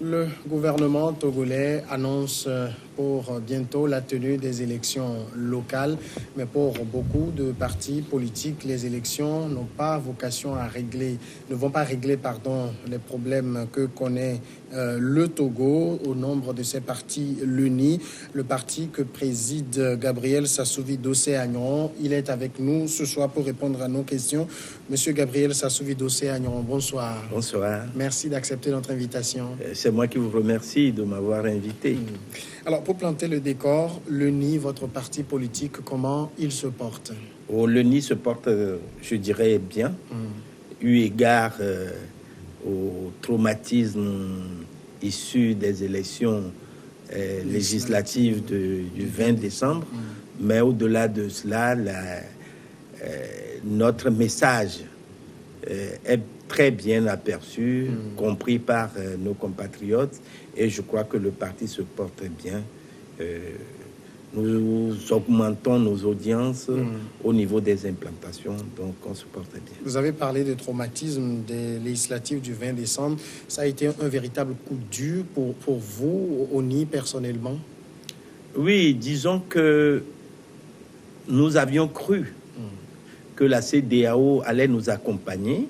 Le gouvernement togolais annonce pour bientôt la tenue des élections locales, mais pour beaucoup de partis politiques, les élections n'ont pas vocation à régler, ne vont pas régler, les problèmes que connaît le Togo. Au nombre de ces partis, l'UNI, le parti que préside Gabriel Sassouvi Dossé-Agneron, il est avec nous ce soir pour répondre à nos questions. Monsieur Gabriel Sassouvi Dossé-Agneron, bonsoir. Bonsoir. Merci d'accepter notre invitation. C'est moi qui vous remercie de m'avoir invité. Alors, pour planter le décor, l'UNI, votre parti politique, comment il se porte? L'UNI se porte, je dirais, bien, eu égard au traumatisme issu des élections législatives du 20 décembre. Mais au-delà de cela, notre message est très bien aperçu, compris par nos compatriotes, et je crois que le parti se porte bien. Nous augmentons nos audiences au niveau des implantations, donc on se porte bien. Vous avez parlé de traumatisme des législatives du 20 décembre. Ça a été un véritable coup dur pour vous, ONI, personnellement? Oui, disons que nous avions cru que la CEDEAO allait nous accompagner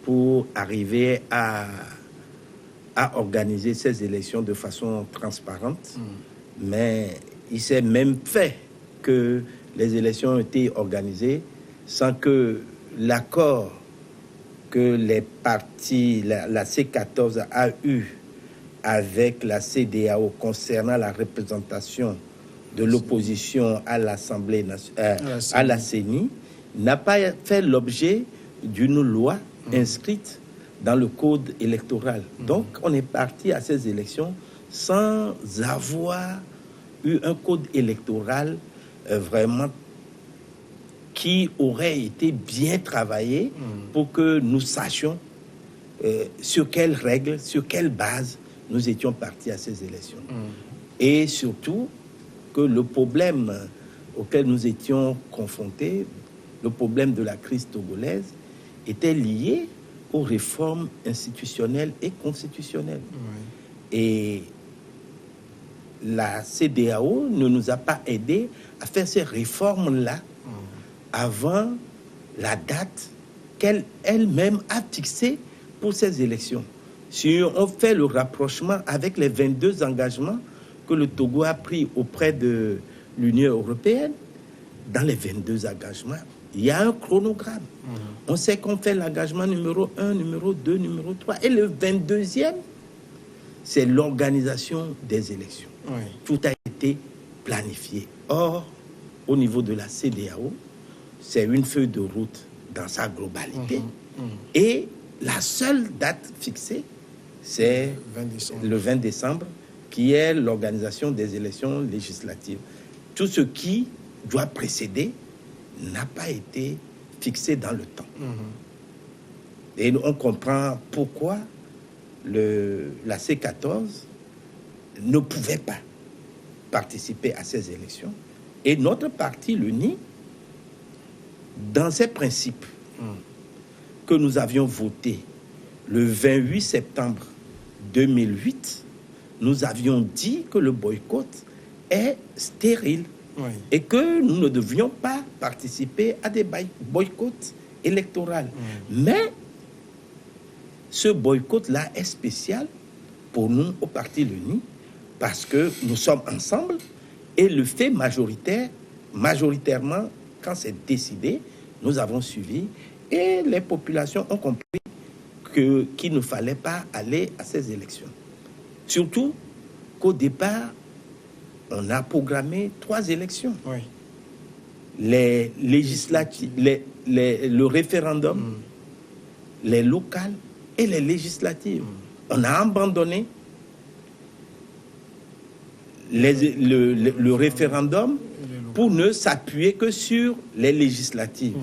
pour arriver à organiser ces élections de façon transparente. Mais il s'est même fait que les élections ont été organisées sans que l'accord que les partis, la C14 a eu avec la CEDEAO concernant la représentation de l'opposition à l'Assemblée nationale, à la CENI, n'a pas fait l'objet d'une loi inscrite dans le code électoral. Donc, on est parti à ces élections sans avoir eu un code électoral vraiment qui aurait été bien travaillé pour que nous sachions sur quelles règles, sur quelle base nous étions partis à ces élections. Et surtout, que le problème auquel nous étions confrontés, le problème de la crise togolaise, était lié aux réformes institutionnelles et constitutionnelles. Et la CEDEAO ne nous a pas aidés à faire ces réformes-là avant la date qu'elle elle-même a fixée pour ces élections. Si on fait le rapprochement avec les 22 engagements que le Togo a pris auprès de l'Union européenne, dans les 22 engagements, il y a un chronogramme. On sait qu'on fait l'engagement numéro 1, numéro 2, numéro 3. Et le 22e, c'est l'organisation des élections. Tout a été planifié. Or, au niveau de la CEDEAO, c'est une feuille de route dans sa globalité. Et la seule date fixée, c'est le 20 décembre, qui est l'organisation des élections législatives. Tout ce qui doit précéder n'a pas été fixé dans le temps. Et on comprend pourquoi la C14 ne pouvait pas participer à ces élections. Et notre parti, l'UNI, dans ces principes que nous avions votés le 28 septembre 2008, nous avions dit que le boycott est stérile. Et que nous ne devions pas participer à des boycotts électoraux. Mais ce boycott-là est spécial pour nous, au Parti l'UNI, parce que nous sommes ensemble et le fait majoritairement, quand c'est décidé, nous avons suivi et les populations ont compris qu'il ne fallait pas aller à ces élections. Surtout qu'au départ, on a programmé 3 élections. Les législatives, le référendum, les locales et les législatives. On a abandonné le référendum pour ne s'appuyer que sur les législatives.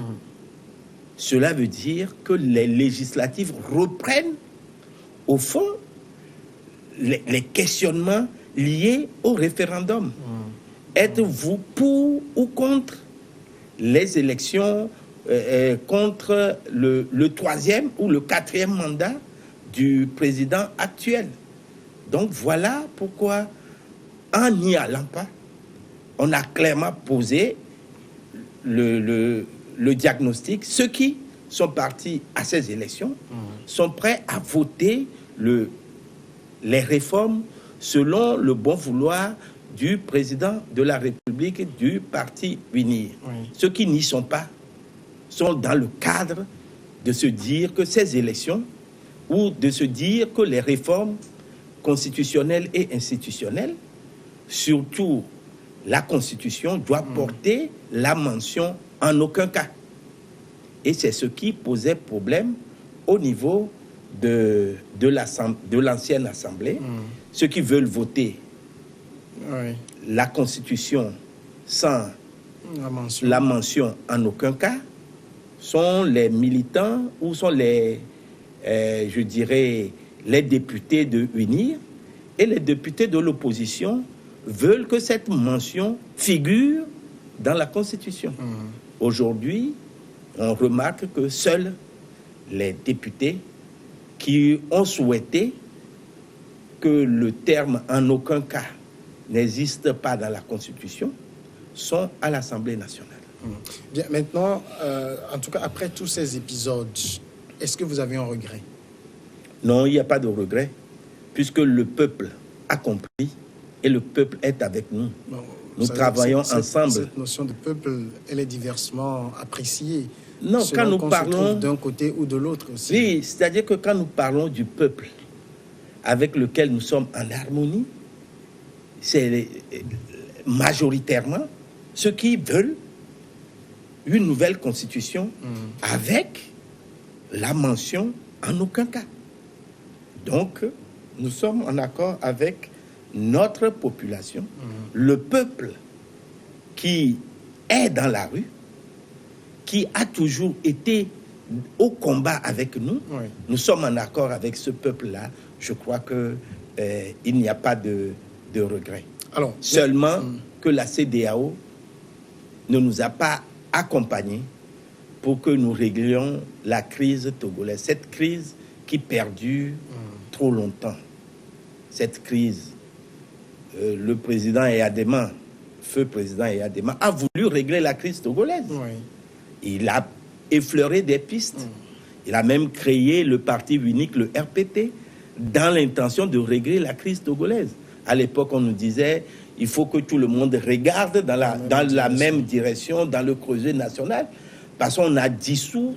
Cela veut dire que les législatives reprennent, au fond, les questionnements liés au référendum. Êtes-vous pour ou contre les élections, contre le 3e ou le 4e mandat du président actuel? Donc voilà pourquoi, en n'y allant pas, on a clairement posé le diagnostic. Ceux qui sont partis à ces élections sont prêts à voter les réformes selon le bon vouloir du président de la République, du parti UNIR. Oui. Ceux qui n'y sont pas sont dans le cadre de se dire que ces élections, ou de se dire que les réformes constitutionnelles et institutionnelles, surtout la Constitution, doit porter la mention en aucun cas. Et c'est ce qui posait problème au niveau de l'ancienne Assemblée. Ceux qui veulent voter la Constitution sans la mention en aucun cas sont les militants ou sont je dirais, les députés de UNIR, et les députés de l'opposition veulent que cette mention figure dans la Constitution. Aujourd'hui, on remarque que seuls les députés qui ont souhaité que le terme « en aucun cas » n'existe pas dans la Constitution sont à l'Assemblée nationale. Bien, maintenant, en tout cas, après tous ces épisodes, est-ce que vous avez un regret? Non, il n'y a pas de regret, puisque le peuple a compris et le peuple est avec nous. Bon, nous travaillons ensemble. Cette notion de peuple, elle est diversement appréciée. Non, quand nous parlons d'un côté ou de l'autre aussi. Oui, c'est-à-dire que quand nous parlons du peuple avec lequel nous sommes en harmonie, c'est majoritairement ceux qui veulent une nouvelle constitution avec la mention en aucun cas. Donc, nous sommes en accord avec notre population, le peuple qui est dans la rue, qui a toujours été au combat avec nous. Oui. Nous sommes en accord avec ce peuple-là. Je crois qu'il n'y a pas de regret. Alors, seulement que la CEDEAO ne nous a pas accompagnés pour que nous réglions la crise togolaise. Cette crise qui perdure trop longtemps. Cette crise, le président Eyadema, feu président Eyadema, a voulu régler la crise togolaise. Oui. Il a effleuré des pistes. Il a même créé le parti unique, le RPT, dans l'intention de régler la crise togolaise. À l'époque, on nous disait il faut que tout le monde regarde dans la même direction, dans le creuset national, parce qu'on a dissous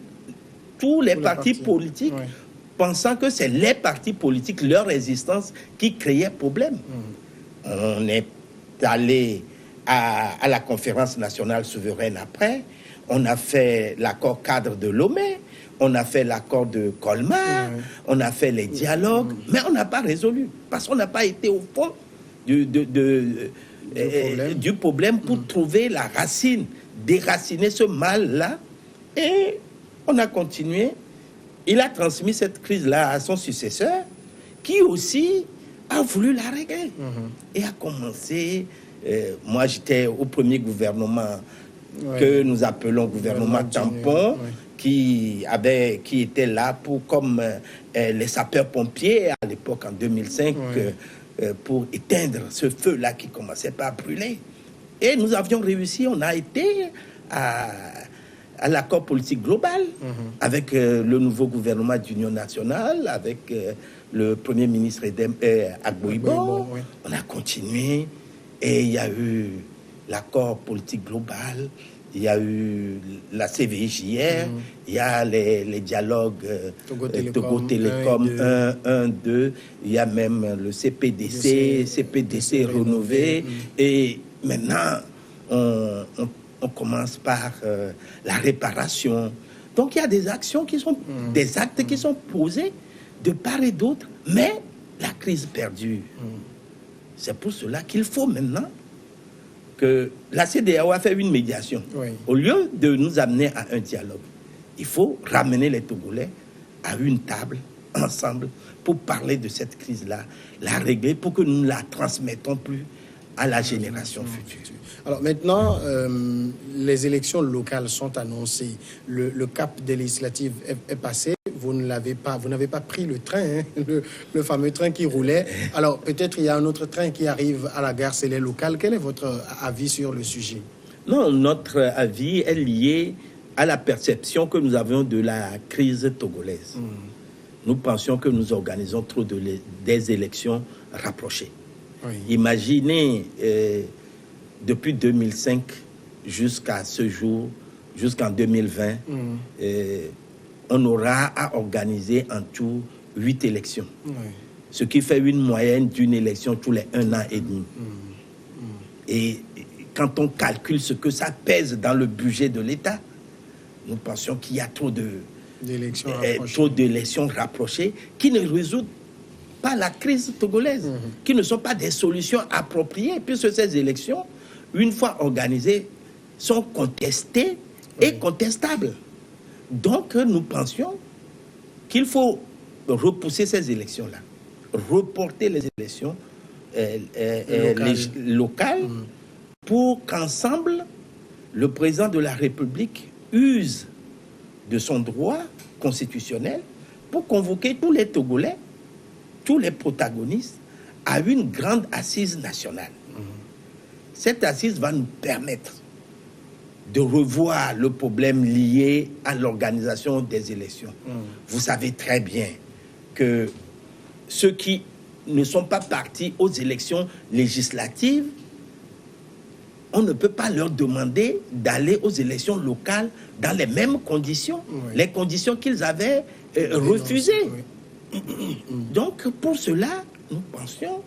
tous les partis politiques, pensant que c'est les partis politiques, leur résistance, qui créaient problème. On est allé à la conférence nationale souveraine après, on a fait l'accord cadre de Lomé, on a fait l'accord de Colmar, on a fait les dialogues, mais on n'a pas résolu, parce qu'on n'a pas été au fond du problème pour trouver la racine, déraciner ce mal-là. Et on a continué. Il a transmis cette crise-là à son successeur, qui aussi a voulu la régler. Et a commencé... moi, j'étais au premier gouvernement que nous appelons gouvernement tampon, qui était là pour, comme les sapeurs-pompiers à l'époque, en 2005, pour éteindre ce feu-là qui commençait pas à brûler. Et nous avions réussi, on a été à l'accord politique global avec le nouveau gouvernement d'union nationale, avec le premier ministre Agbo-Ibo. On a continué et il y a eu l'accord politique global, il y a eu la CVJR, il y a les dialogues Togo Télécom 1, 2, il y a même le CPDC rénové, et maintenant on commence par la réparation. Donc il y a des actions qui sont, des actes qui sont posés de part et d'autre, mais la crise perdure. C'est pour cela qu'il faut maintenant que la CEDEAO a fait une médiation. Au lieu de nous amener à un dialogue, il faut ramener les Togolais à une table, ensemble, pour parler de cette crise-là, la régler, pour que nous ne la transmettons plus à la génération future. Alors maintenant, les élections locales sont annoncées. Le cap des législatives est passé. vous n'avez pas pris le train, hein, le fameux train qui roulait. Alors, peut-être il y a un autre train qui arrive à la gare Sélé locale. Quel est votre avis sur le sujet? Non, notre avis est lié à la perception que nous avions de la crise togolaise. Nous pensions que nous organisons trop des élections rapprochées. Oui. Imaginez, depuis 2005 jusqu'à ce jour, jusqu'en 2020, on aura à organiser en tout 8 élections. Oui. Ce qui fait une moyenne d'une élection tous les 1 an et demi. Et quand on calcule ce que ça pèse dans le budget de l'État, nous pensions qu'il y a trop d'élections rapprochées qui ne résoudent pas la crise togolaise, qui ne sont pas des solutions appropriées, puisque ces élections, une fois organisées, sont contestées et contestables. Donc, nous pensions qu'il faut repousser ces élections-là, reporter les élections locales pour qu'ensemble, le président de la République use de son droit constitutionnel pour convoquer tous les Togolais, tous les protagonistes, à une grande assise nationale. Cette assise va nous permettre de revoir le problème lié à l'organisation des élections. Vous savez très bien que ceux qui ne sont pas partis aux élections législatives, on ne peut pas leur demander d'aller aux élections locales dans les mêmes conditions, les conditions qu'ils avaient refusées. Donc, pour cela, nous pensions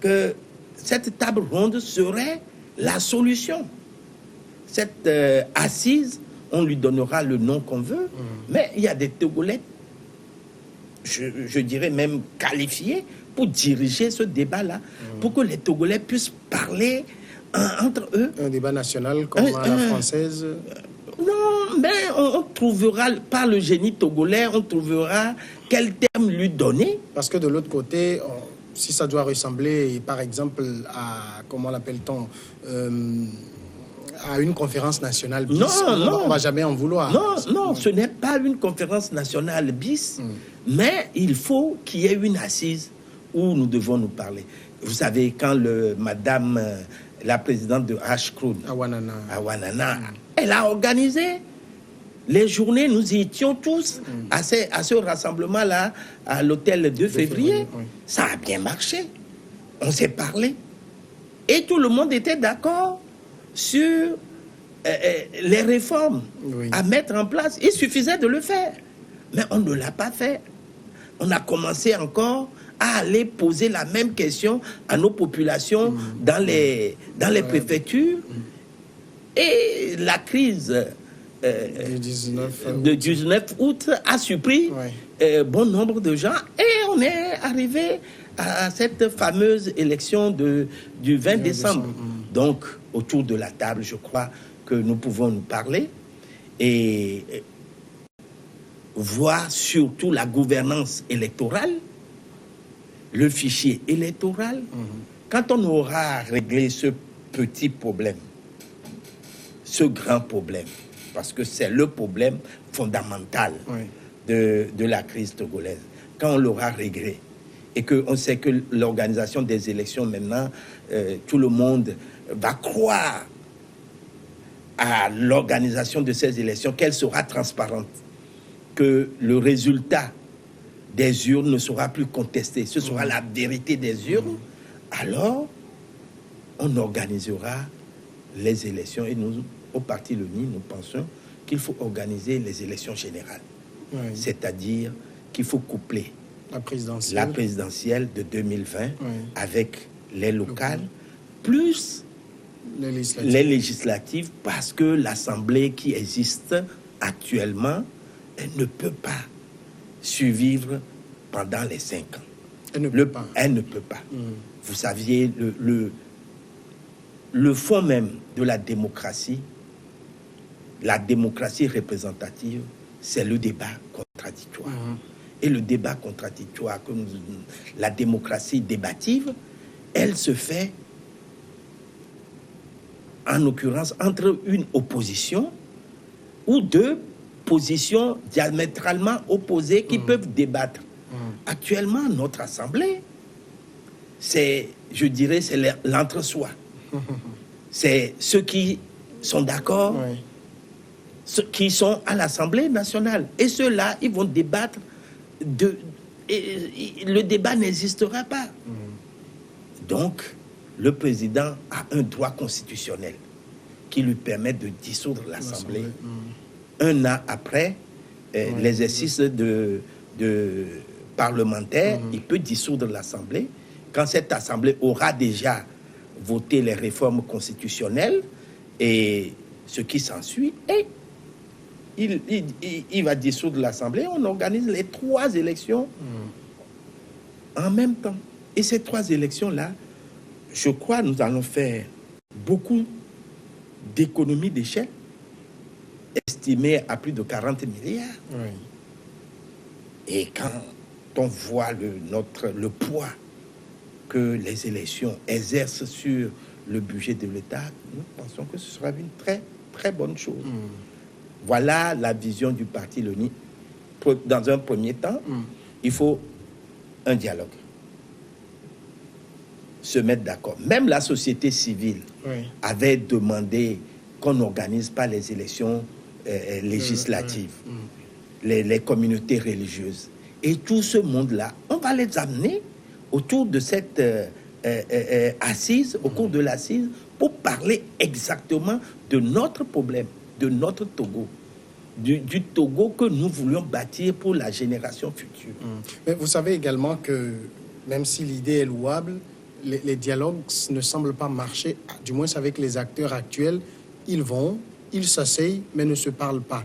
que cette table ronde serait la solution. Cette assise, on lui donnera le nom qu'on veut, mais il y a des Togolais, je dirais même qualifiés, pour diriger ce débat-là, pour que les Togolais puissent parler entre eux. Un débat national comme à la française. Non, mais on trouvera, par le génie togolais, on trouvera quel terme lui donner. Parce que de l'autre côté, si ça doit ressembler, par exemple, à, comment l'appelle-t-on, à une conférence nationale bis, on ne va jamais en vouloir. Non, ce n'est pas une conférence nationale bis, mais il faut qu'il y ait une assise où nous devons nous parler. Vous savez, quand madame, la présidente de Ashkroun, Awanana, elle a organisé les journées, nous y étions tous à ce rassemblement-là, à l'hôtel le 2 février. Ça a bien marché. On s'est parlé. Et tout le monde était d'accord sur les réformes à mettre en place. Il suffisait de le faire. Mais on ne l'a pas fait. On a commencé encore à aller poser la même question à nos populations dans les préfectures. Et la crise de 19 août a surpris bon nombre de gens. Et on est arrivé à cette fameuse élection du 20 décembre. Donc, autour de la table, je crois que nous pouvons nous parler et voir surtout la gouvernance électorale, le fichier électoral. Quand on aura réglé ce petit problème, ce grand problème, parce que c'est le problème fondamental de la crise togolaise, quand on l'aura réglé, et qu'on sait que l'organisation des élections maintenant, tout le monde va croire à l'organisation de ces élections, qu'elle sera transparente, que le résultat des urnes ne sera plus contesté, ce sera la vérité des urnes, alors on organisera les élections. Et nous, au Parti LONI, nous pensons qu'il faut organiser les élections générales. C'est-à-dire qu'il faut coupler la présidentielle de 2020 avec les locales, plus les législatives, parce que l'Assemblée qui existe actuellement, elle ne peut pas survivre pendant les 5 ans. Elle ne peut pas. Vous saviez, le fond même de la démocratie représentative, c'est le débat contradictoire. Et le débat contradictoire, la démocratie débative, elle se fait, en l'occurrence, entre une opposition ou deux positions diamétralement opposées qui peuvent débattre. Actuellement, notre Assemblée, c'est, je dirais, c'est l'entre-soi. C'est ceux qui sont d'accord, ceux qui sont à l'Assemblée nationale. Et ceux-là, ils vont débattre le débat n'existera pas. Donc, le président a un droit constitutionnel qui lui permet de dissoudre l'Assemblée. Un an après l'exercice de parlementaire, il peut dissoudre l'Assemblée. Quand cette Assemblée aura déjà voté les réformes constitutionnelles et ce qui s'ensuit, et il va dissoudre l'Assemblée. On organise les 3 élections en même temps. Et ces 3 élections-là, je crois, nous allons faire beaucoup d'économies d'échelle, estimées à plus de 40 milliards. Et quand on voit le poids que les élections exercent sur le budget de l'État, nous pensons que ce sera une très, très bonne chose. Voilà la vision du parti LONI. Dans un premier temps, il faut un dialogue. Se mettre d'accord. Même la société civile avait demandé qu'on n'organise pas les élections législatives, les communautés religieuses. Et tout ce monde-là, on va les amener autour de cette assise, au cours de l'assise, pour parler exactement de notre problème, de notre Togo, du Togo que nous voulions bâtir pour la génération future. Mais vous savez également que, même si l'idée est louable, les dialogues ne semblent pas marcher, du moins avec les acteurs actuels. Ils s'asseyent, mais ne se parlent pas.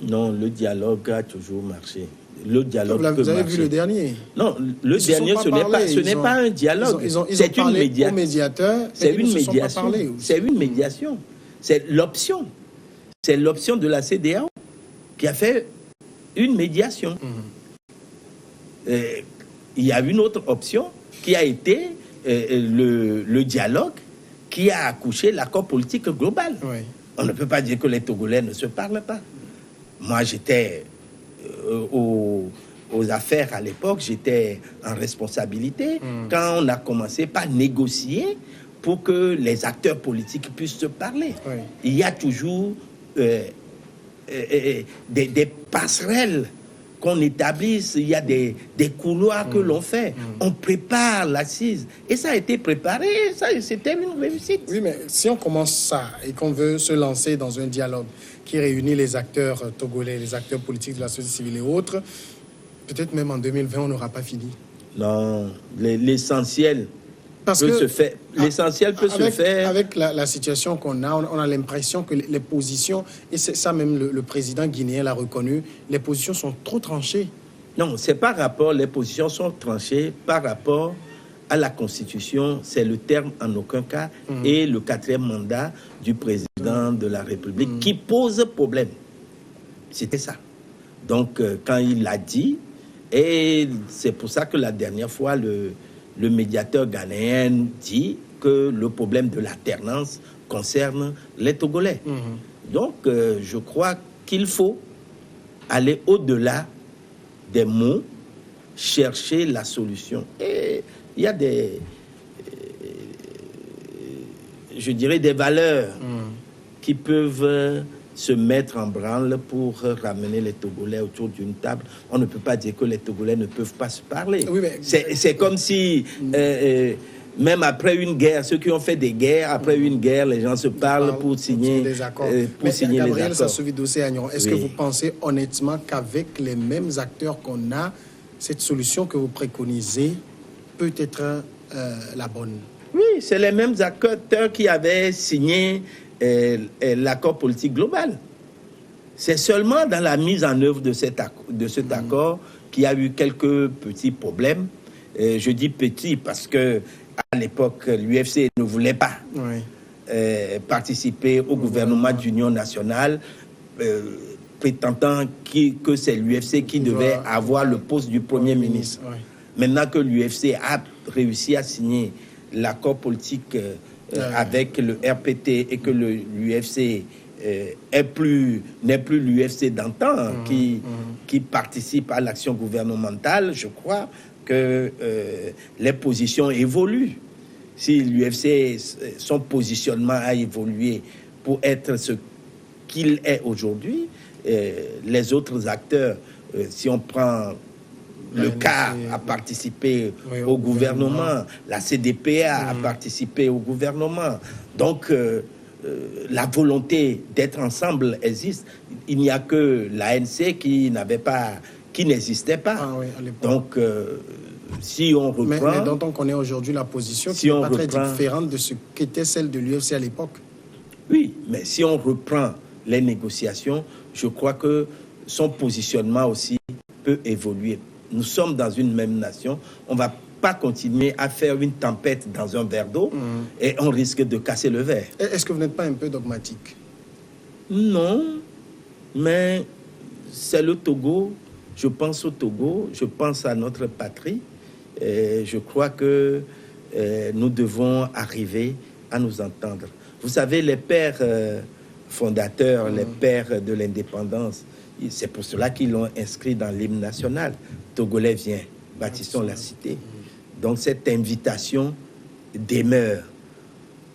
Non, le dialogue a toujours marché. Le dialogue vous avez vu le dernier? Non, le dernier, ce n'est pas un dialogue. C'est une médiation. C'est une médiation. C'est une médiation. C'est l'option. C'est l'option de la CEDEAO qui a fait une médiation. Il y a une autre option qui a été le dialogue qui a accouché l'accord politique global. On ne peut pas dire que les Togolais ne se parlent pas. Moi, j'étais aux affaires à l'époque, j'étais en responsabilité quand on a commencé par négocier pour que les acteurs politiques puissent se parler. Il y a toujours des passerelles qu'on établisse, il y a des couloirs que l'on fait. On prépare l'assise. Et ça a été préparé, c'était une réussite. Oui, mais si on commence ça et qu'on veut se lancer dans un dialogue qui réunit les acteurs togolais, les acteurs politiques de la société civile et autres, peut-être même en 2020, on n'aura pas fini. Non, l'essentiel peut se faire. L'essentiel peut se faire. Avec la situation qu'on a, on a l'impression que les positions, et c'est ça même le président guinéen l'a reconnu, les positions sont trop tranchées. Non, c'est par rapport, les positions sont tranchées par rapport à la Constitution, c'est le terme en aucun cas, et le 4e mandat du président de la République qui pose problème. C'était ça. Donc, quand il l'a dit, et c'est pour ça que la dernière fois, le médiateur ghanéen dit que le problème de l'alternance concerne les Togolais. Donc, je crois qu'il faut aller au-delà des mots, chercher la solution. Et il y a je dirais, des valeurs qui peuvent se mettre en branle pour ramener les Togolais autour d'une table. On ne peut pas dire que les Togolais ne peuvent pas se parler. Oui, c'est comme si, même après une guerre, ceux qui ont fait des guerres, après une guerre, les gens se parlent pour signer des accords. Gabriel Sassou-Agnon, est-ce que vous pensez honnêtement qu'avec les mêmes acteurs qu'on a, cette solution que vous préconisez peut être la bonne? Oui, c'est les mêmes acteurs qui avaient signé l'accord politique global. C'est seulement dans la mise en œuvre de cet accord qu'il y a eu quelques petits problèmes. Je dis petits parce que à l'époque, l'UFC ne voulait pas participer au gouvernement d'union nationale, prétendant que c'est l'UFC qui devait avoir le poste du Premier ministre. Maintenant que l'UFC a réussi à signer l'accord politique avec le RPT et que l'UFC n'est plus l'UFC d'antan qui participe à l'action gouvernementale. Je crois que les positions évoluent. Si l'UFC, son positionnement a évolué pour être ce qu'il est aujourd'hui, les autres acteurs, si on prend le CAR a participé au gouvernement, la CDPA a participé au gouvernement. Donc, la volonté d'être ensemble existe. Il n'y a que l'ANC qui n'existait pas. Ah oui, donc, si on reprend... Mais dont on connaît aujourd'hui la position qui n'est pas très différente de ce qu'était celle de l'UFC à l'époque. Oui, mais si on reprend les négociations, je crois que son positionnement aussi peut évoluer. Nous sommes dans une même nation. On ne va pas continuer à faire une tempête dans un verre d'eau et on risque de casser le verre. Est-ce que vous n'êtes pas un peu dogmatique? Non, mais c'est le Togo. Je pense au Togo, je pense à notre patrie. Et je crois que nous devons arriver à nous entendre. Vous savez, les pères fondateurs, les pères de l'indépendance, c'est pour cela qu'ils l'ont inscrit dans l'hymne national. Togolais, viens, bâtissons la cité. Donc cette invitation demeure.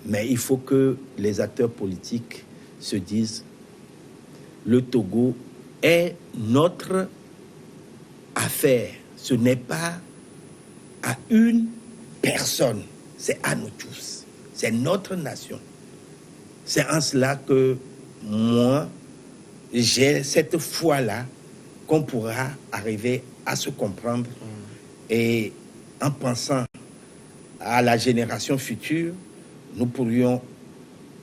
Mais il faut que les acteurs politiques se disent le Togo est notre affaire. Ce n'est pas à une personne, c'est à nous tous. C'est notre nation. C'est en cela que moi, j'ai cette foi-là qu'on pourra arriver à se comprendre et en pensant à la génération future, nous pourrions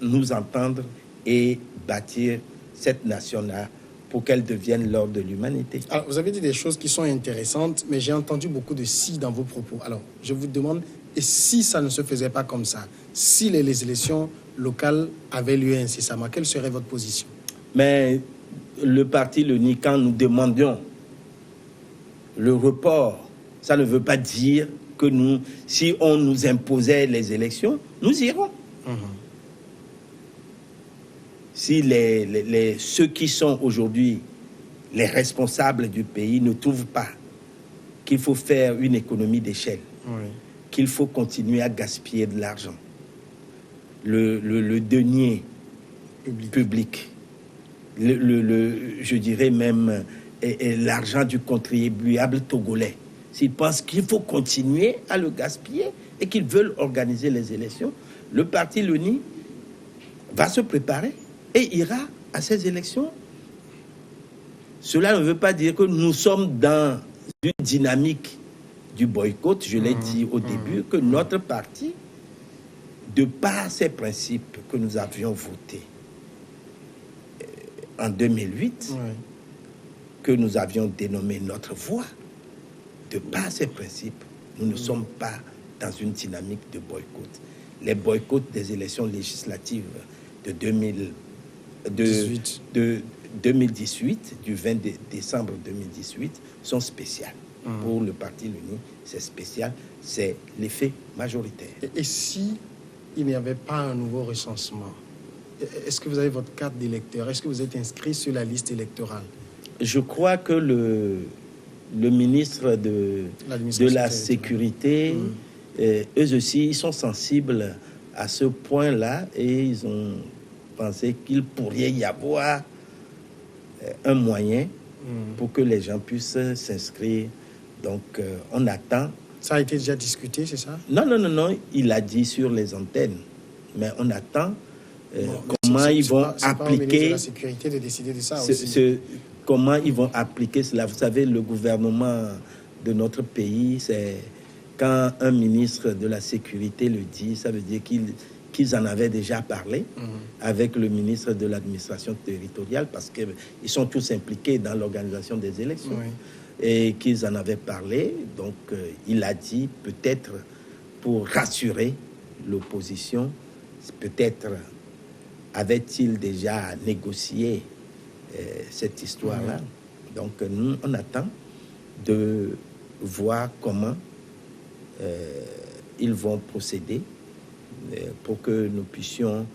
nous entendre et bâtir cette nation-là pour qu'elle devienne l'ordre de l'humanité. Alors, vous avez dit des choses qui sont intéressantes, mais j'ai entendu beaucoup de si dans vos propos. Alors, je vous demande, et si ça ne se faisait pas comme ça, si les élections locales avaient lieu incessamment, quelle serait votre position? Mais le parti, le NI, quand nous demandions le report, ça ne veut pas dire que nous, si on nous imposait les élections, nous irons. Si ceux qui sont aujourd'hui les responsables du pays ne trouvent pas qu'il faut faire une économie d'échelle, qu'il faut continuer à gaspiller de l'argent, le denier public, je dirais même l'argent du contribuable togolais, s'ils pensent qu'il faut continuer à le gaspiller et qu'ils veulent organiser les élections, le parti LONI va se préparer et ira à ces élections. Cela ne veut pas dire que nous sommes dans une dynamique du boycott. Je l'ai dit au début, que notre parti, de par ces principes que nous avions votés en 2008, que nous avions dénommé notre voix, de par ces principes, nous ne sommes pas dans une dynamique de boycott. Les boycotts des élections législatives de 2018, du 20 décembre 2018, sont spéciales. Pour le parti LONI, c'est spécial, c'est l'effet majoritaire. Et si il n'y avait pas un nouveau recensement, est-ce que vous avez votre carte d'électeur? Est-ce que vous êtes inscrit sur la liste électorale? Je crois que le ministre de la Sécurité, eux aussi, ils sont sensibles à ce point-là et ils ont pensé qu'il pourrait y avoir un moyen pour que les gens puissent s'inscrire. Donc, on attend. Ça a été déjà discuté, c'est ça? Non. Il a dit sur les antennes. Mais on attend comment ils vont appliquer... C'est la sécurité de décider de ça aussi. Comment ils vont appliquer cela. Vous savez, le gouvernement de notre pays, c'est quand un ministre de la Sécurité le dit, ça veut dire qu'ils en avaient déjà parlé avec le ministre de l'administration territoriale parce qu'ils sont tous impliqués dans l'organisation des élections et qu'ils en avaient parlé. Donc, il a dit peut-être pour rassurer l'opposition, peut-être avait-il déjà négocié cette histoire-là. Donc, nous, on attend de voir comment ils vont procéder pour que nous puissions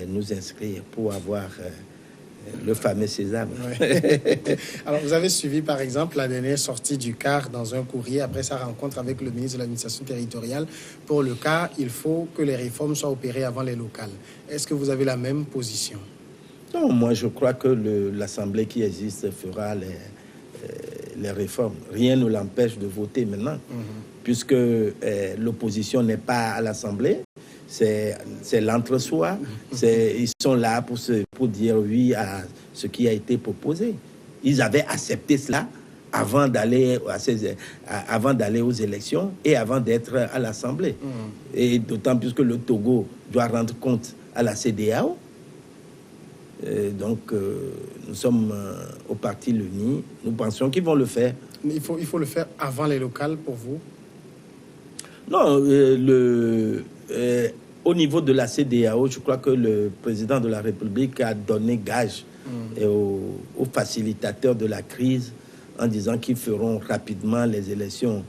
nous inscrire pour avoir le fameux sésame. Ouais. Alors, vous avez suivi, par exemple, la dernière sortie du CAR dans un courrier après sa rencontre avec le ministre de l'administration territoriale. Pour le CAR, il faut que les réformes soient opérées avant les locales. Est-ce que vous avez la même position? Non, moi je crois que l'Assemblée qui existe fera les réformes. Rien ne l'empêche de voter maintenant, puisque l'opposition n'est pas à l'Assemblée. C'est l'entre-soi. Ils sont là pour dire oui à ce qui a été proposé. Ils avaient accepté cela avant d'aller aux élections et avant d'être à l'Assemblée. Et d'autant plus que le Togo doit rendre compte à la CEDEAO. Donc, nous sommes au parti l'UNI. Nous pensions qu'ils vont le faire. Il faut le faire avant les locales pour vous? Non, au niveau de la CEDEAO, je crois que le président de la République a donné gage aux facilitateurs de la crise en disant qu'ils feront rapidement les élections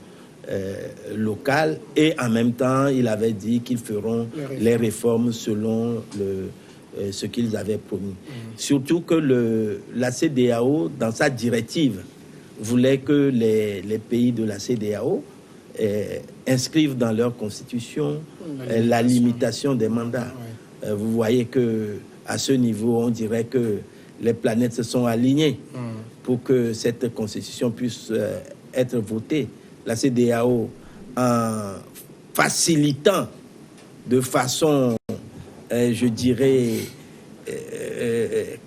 locales et en même temps, il avait dit qu'ils feront les réformes selon ce qu'ils avaient promis. Surtout que la CEDEAO, dans sa directive, voulait que les pays de la CEDEAO inscrivent dans leur constitution la limitation des mandats. Vous voyez que à ce niveau, on dirait que les planètes se sont alignées pour que cette constitution puisse être votée. La CEDEAO, en facilitant de façon, je dirais,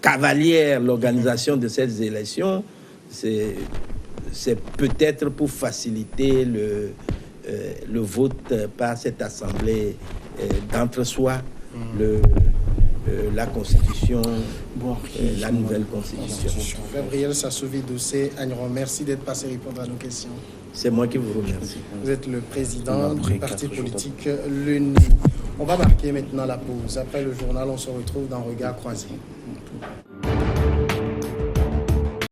cavalière l'organisation de ces élections, c'est peut-être pour faciliter le vote par cette assemblée d'entre-soi, la constitution, la nouvelle constitution. Gabriel Sassouvi-Doucet, Agneron, merci d'être passé répondre à nos questions. C'est moi qui vous remercie. Vous êtes le président du parti politique l'UNI. On va marquer maintenant la pause. Après le journal, on se retrouve dans Regard Croisé.